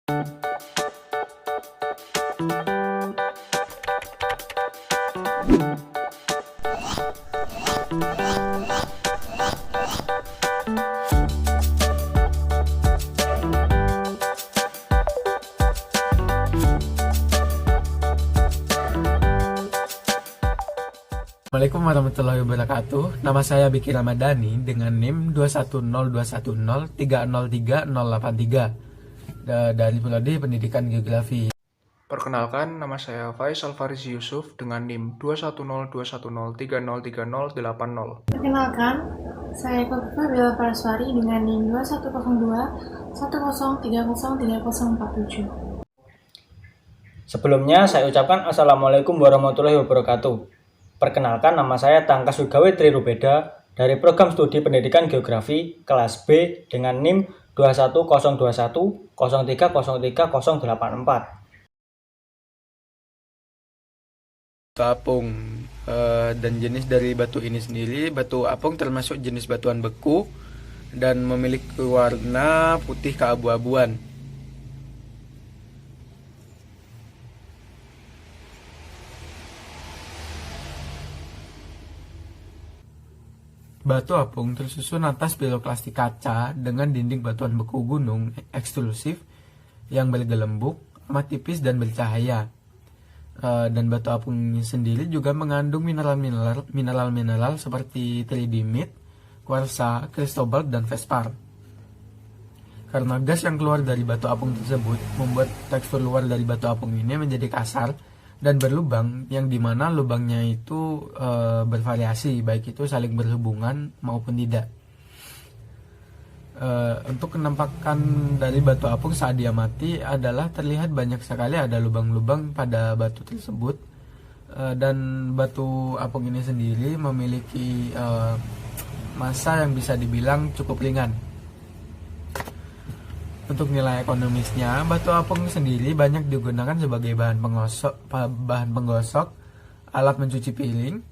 Assalamualaikum warahmatullahi wabarakatuh. Nama saya Biki Ramadhani dengan NIM 210210303083 dari Prodi Pendidikan Geografi. Perkenalkan, nama saya Faisal Farizi Yusuf dengan NIM 210210303080. Perkenalkan, saya Kofifa Bella Paraswari dengan NIM 210210303047. Sebelumnya saya ucapkan Assalamualaikum warahmatullahi wabarakatuh. Perkenalkan, nama saya Tangka Surgawi Trirubeda dari Program Studi Pendidikan Geografi kelas B dengan NIM 21021030384. Batu apung dan jenis dari batu ini sendiri, batu apung termasuk jenis batuan beku dan memiliki warna putih keabu-abuan. Batu apung tersusun atas piloplastik kaca dengan dinding batuan beku gunung eksklusif yang bergelembung, amat tipis dan bercahaya. Dan batu apung ini sendiri juga mengandung mineral seperti tridimit, kuarsa, kristobal, dan fespar. Karena gas yang keluar dari batu apung tersebut membuat tekstur luar dari batu apung ini menjadi kasar dan berlubang, yang dimana lubangnya itu bervariasi, baik itu saling berhubungan maupun tidak. Untuk kenampakan dari batu apung saat diamati adalah terlihat banyak sekali ada lubang-lubang pada batu tersebut, dan batu apung ini sendiri memiliki massa yang bisa dibilang cukup ringan. Untuk nilai ekonomisnya, batu apung sendiri banyak digunakan sebagai bahan penggosok, alat mencuci piring,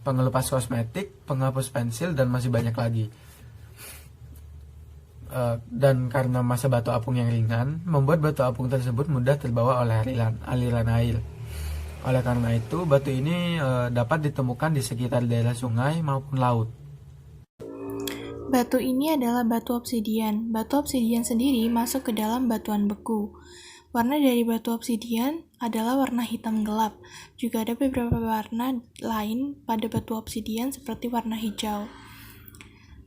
pengelupas kosmetik, penghapus pensil, dan masih banyak lagi. Dan karena massa batu apung yang ringan, membuat batu apung tersebut mudah terbawa oleh aliran air. Oleh karena itu, batu ini dapat ditemukan di sekitar daerah sungai maupun laut. Batu ini adalah batu obsidian. Batu obsidian sendiri masuk ke dalam batuan beku. Warna dari batu obsidian adalah warna hitam gelap. Juga ada beberapa warna lain pada batu obsidian seperti warna hijau.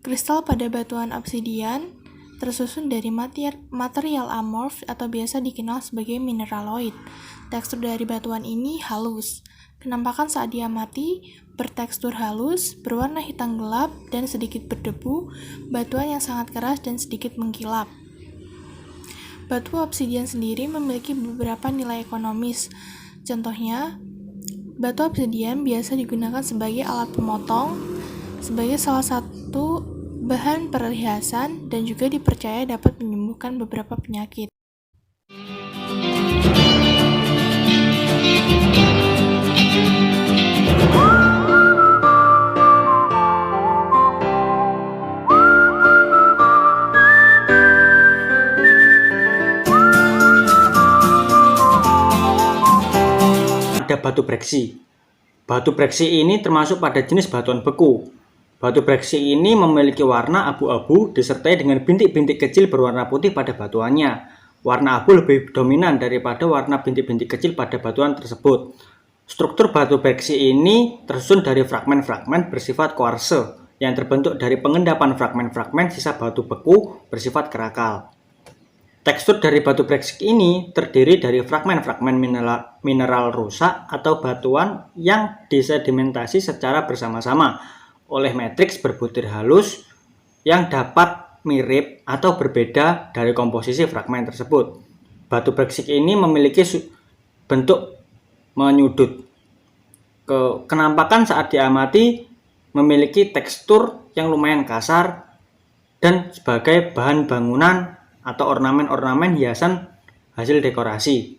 Kristal pada batuan obsidian tersusun dari material amorf atau biasa dikenal sebagai mineraloid. Tekstur dari batuan ini halus. Kenampakan saat diamati bertekstur halus, berwarna hitam gelap, dan sedikit berdebu, batuan yang sangat keras dan sedikit mengkilap. Batu obsidian sendiri memiliki beberapa nilai ekonomis. Contohnya, batu obsidian biasa digunakan sebagai alat pemotong, sebagai salah satu bahan perhiasan, dan juga dipercaya dapat menyembuhkan beberapa penyakit. Ada batu breksi. Batu breksi ini termasuk pada jenis batuan beku. Batu breksi ini memiliki warna abu-abu disertai dengan bintik-bintik kecil berwarna putih pada batuannya. Warna abu lebih dominan daripada warna bintik-bintik kecil pada batuan tersebut. Struktur batu breksi ini tersusun dari fragmen-fragmen bersifat kuarse yang terbentuk dari pengendapan fragmen-fragmen sisa batu beku bersifat kerakal. Tekstur dari batu breksi ini terdiri dari fragmen-fragmen mineral rusak atau batuan yang disedimentasi secara bersama-sama oleh matriks berbutir halus yang dapat mirip atau berbeda dari komposisi fragmen tersebut. Batu breksi ini memiliki bentuk menyudut. Kenampakan saat diamati memiliki tekstur yang lumayan kasar dan sebagai bahan bangunan atau ornamen-ornamen hiasan hasil dekorasi.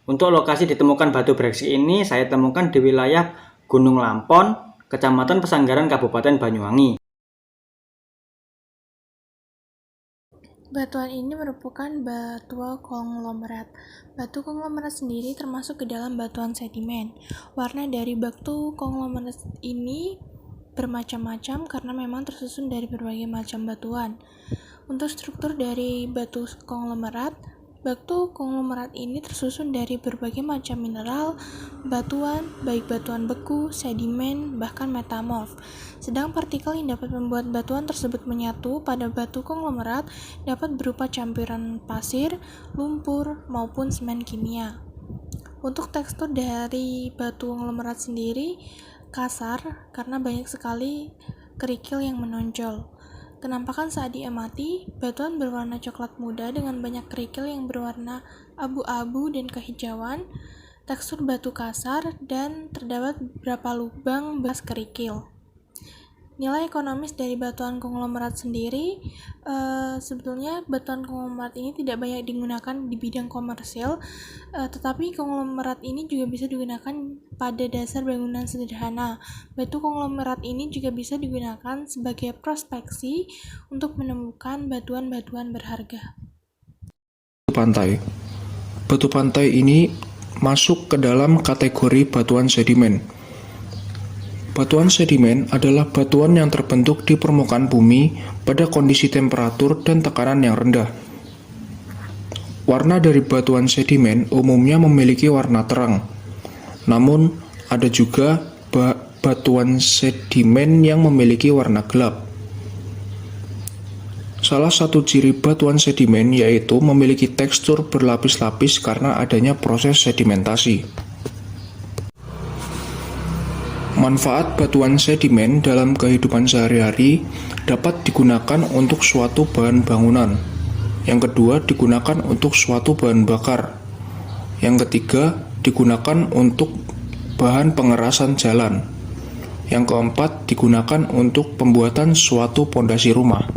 Untuk lokasi ditemukan batu breksi ini saya temukan di wilayah Gunung Lampon, Kecamatan Pesanggaran, Kabupaten Banyuwangi. Batuan ini merupakan batu konglomerat. Batu konglomerat sendiri termasuk ke dalam batuan sedimen. Warna dari batu konglomerat ini bermacam-macam karena memang tersusun dari berbagai macam batuan. Untuk struktur dari batu konglomerat ini tersusun dari berbagai macam mineral, batuan, baik batuan beku, sedimen, bahkan metamorf. Sedang partikel yang dapat membuat batuan tersebut menyatu pada batu konglomerat dapat berupa campuran pasir, lumpur, maupun semen kimia. Untuk tekstur dari batu konglomerat sendiri kasar karena banyak sekali kerikil yang menonjol. Kenampakan saat diamati, batuan berwarna coklat muda dengan banyak kerikil yang berwarna abu-abu dan kehijauan, tekstur batu kasar, dan terdapat beberapa lubang bekas kerikil. Nilai ekonomis dari batuan konglomerat sendiri, sebetulnya batuan konglomerat ini tidak banyak digunakan di bidang komersil, tetapi konglomerat ini juga bisa digunakan pada dasar bangunan sederhana. Batu konglomerat ini juga bisa digunakan sebagai prospeksi untuk menemukan batuan-batuan berharga. Pantai. Batu pantai ini masuk ke dalam kategori batuan sedimen. Batuan sedimen adalah batuan yang terbentuk di permukaan bumi pada kondisi temperatur dan tekanan yang rendah. Warna dari batuan sedimen umumnya memiliki warna terang. Namun, ada juga batuan sedimen yang memiliki warna gelap. Salah satu ciri batuan sedimen yaitu memiliki tekstur berlapis-lapis karena adanya proses sedimentasi. Manfaat batuan sedimen dalam kehidupan sehari-hari dapat digunakan untuk suatu bahan bangunan. Yang kedua, digunakan untuk suatu bahan bakar. Yang ketiga, digunakan untuk bahan pengerasan jalan. Yang keempat, digunakan untuk pembuatan suatu pondasi rumah.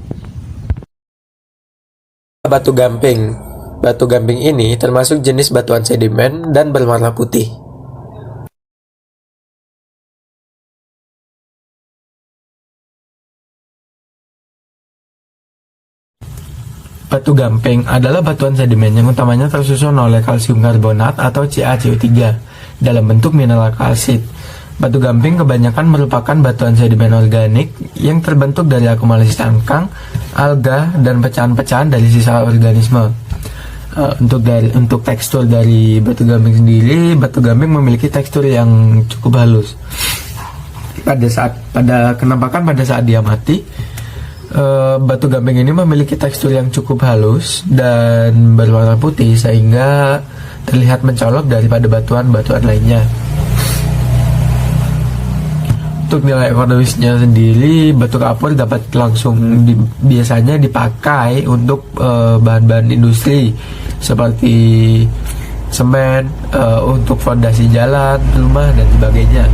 Batu gamping. Batu gamping ini termasuk jenis batuan sedimen dan berwarna putih. Batu gamping adalah batuan sedimen yang utamanya tersusun oleh kalsium karbonat atau CaCO3 dalam bentuk mineral kalsit. Batu gamping kebanyakan merupakan batuan sedimen organik yang terbentuk dari akumulasi tangkang, alga, dan pecahan-pecahan dari sisa organisme. Untuk tekstur dari batu gamping sendiri, batu gamping memiliki tekstur yang cukup halus. Pada saat diamati, batu gamping ini memiliki tekstur yang cukup halus dan berwarna putih sehingga terlihat mencolok daripada batuan-batuan lainnya. Untuk nilai ekonomisnya sendiri, batu kapur dapat biasanya dipakai untuk bahan-bahan industri seperti semen, untuk fondasi jalan, rumah, dan sebagainya.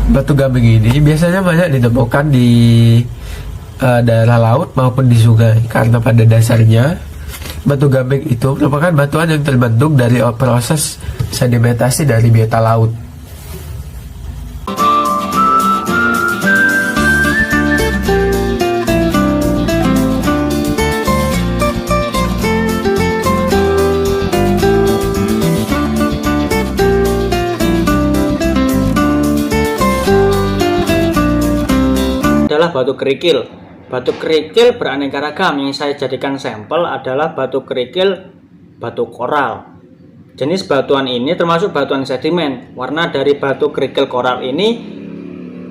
Batu gamping ini biasanya banyak ditemukan di daerah laut maupun di sungai karena pada dasarnya batu gamping itu merupakan batuan yang terbentuk dari proses sedimentasi dari biota laut. Adalah batu kerikil. Batu kerikil beraneka ragam. Yang saya jadikan sampel adalah batu kerikil batu koral. Jenis batuan ini termasuk batuan sedimen. Warna dari batu kerikil koral ini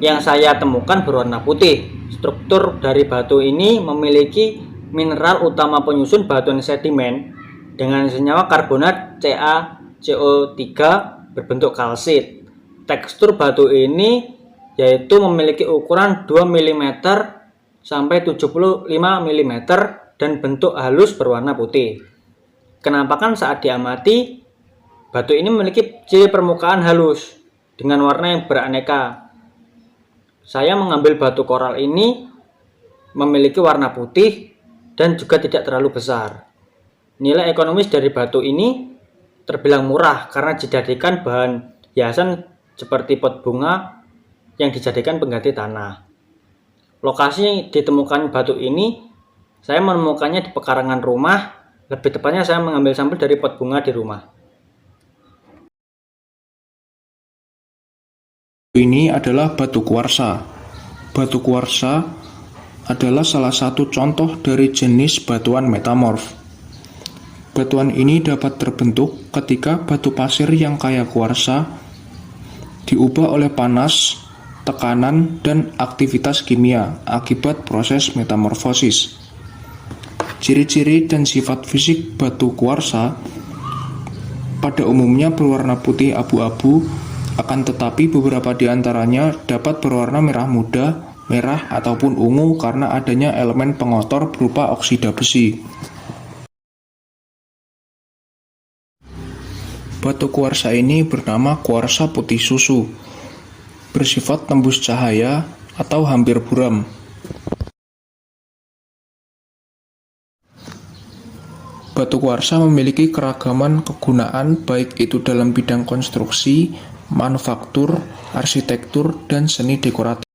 yang saya temukan berwarna putih. Struktur dari batu ini memiliki mineral utama penyusun batuan sedimen dengan senyawa karbonat CaCO3 berbentuk kalsit. Tekstur batu ini yaitu memiliki ukuran 2 mm sampai 75 mm dan bentuk halus berwarna putih. Kenampakan saat diamati, batu ini memiliki ciri permukaan halus dengan warna yang beraneka. Saya mengambil batu koral ini memiliki warna putih dan juga tidak terlalu besar. Nilai ekonomis dari batu ini terbilang murah karena dijadikan bahan hiasan seperti pot bunga yang dijadikan pengganti tanah. Lokasi ditemukan batu ini Saya menemukannya di pekarangan rumah, lebih tepatnya saya mengambil sampel dari pot bunga di rumah. Ini adalah batu kuarsa. Batu kuarsa adalah salah satu contoh dari jenis batuan metamorf. Batuan ini dapat terbentuk ketika batu pasir yang kaya kuarsa diubah oleh panas, tekanan, dan aktivitas kimia akibat proses metamorfosis. Ciri-ciri dan sifat fisik batu kuarsa pada umumnya berwarna putih abu-abu, akan tetapi beberapa di antaranya dapat berwarna merah muda, merah, ataupun ungu karena adanya elemen pengotor berupa oksida besi. Batu kuarsa ini bernama kuarsa putih susu, bersifat tembus cahaya atau hampir buram. Batu kuarsa memiliki keragaman kegunaan baik itu dalam bidang konstruksi, manufaktur, arsitektur, dan seni dekoratif.